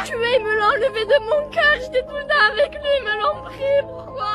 tué, il me l'a enlevé de mon cœur, j'étais tout le temps avec lui, ils me l'ont pris, pourquoi?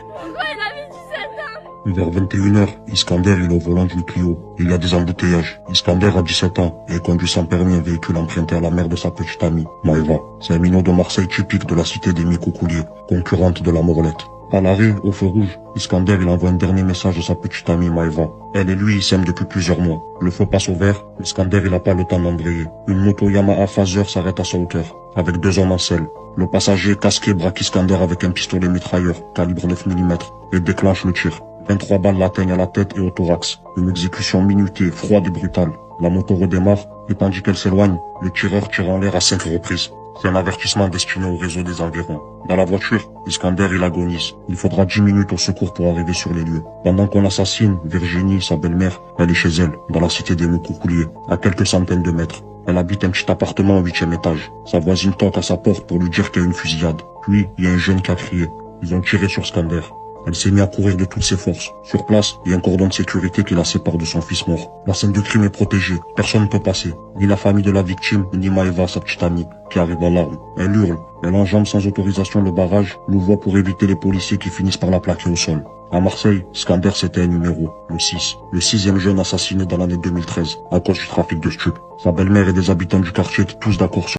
Pourquoi il avait 17 ans? Vers 21h, Iskander est au volant d'une Clio. Il y a des embouteillages. Iskander a 17 ans et conduit sans permis un véhicule emprunté à la mère de sa petite amie, Maëva. C'est un minot de Marseille typique de la cité des Micoucouliers, concurrente de la Morlette. À l'arrêt, au feu rouge, Iskander il envoie un dernier message à sa petite amie Maëva. Elle et lui ils s'aiment depuis plusieurs mois. Le feu passe au vert, Iskander il n'a pas le temps d'embrayer. Une moto Yamaha Phaser s'arrête à sa hauteur, avec 2 hommes en selle. Le passager casqué braque Iskander avec un pistolet mitrailleur, calibre 9 mm, et déclenche le tir. 23 balles l'atteignent à la tête et au thorax. Une exécution minutée, froide et brutale. La moto redémarre, et tandis qu'elle s'éloigne, le tireur tire en l'air à 5 reprises. C'est un avertissement destiné au réseau des environs. Dans la voiture, Iskander il agonise. Il faudra 10 minutes au secours pour arriver sur les lieux. Pendant qu'on l'assassine, Virginie, sa belle-mère, elle est chez elle, dans la cité des Micoucouliers, à quelques centaines de mètres. Elle habite un petit appartement au 8e étage. Sa voisine toque à sa porte pour lui dire qu'il y a une fusillade. Puis, il y a un jeune qui a crié. Ils ont tiré sur Skander. Elle s'est mise à courir de toutes ses forces. Sur place, il y a un cordon de sécurité qui la sépare de son fils mort. La scène de crime est protégée. Personne ne peut passer. Ni la famille de la victime, ni Maëva, sa petite amie, qui arrive en larmes. Elle hurle. Elle enjambe sans autorisation le barrage, l'ouvre pour éviter les policiers qui finissent par la plaquer au sol. À Marseille, Skander c'était un numéro, le 6. Le 6e jeune assassiné dans l'année 2013, à cause du trafic de stupes. Sa belle-mère et des habitants du quartier étaient tous d'accord sur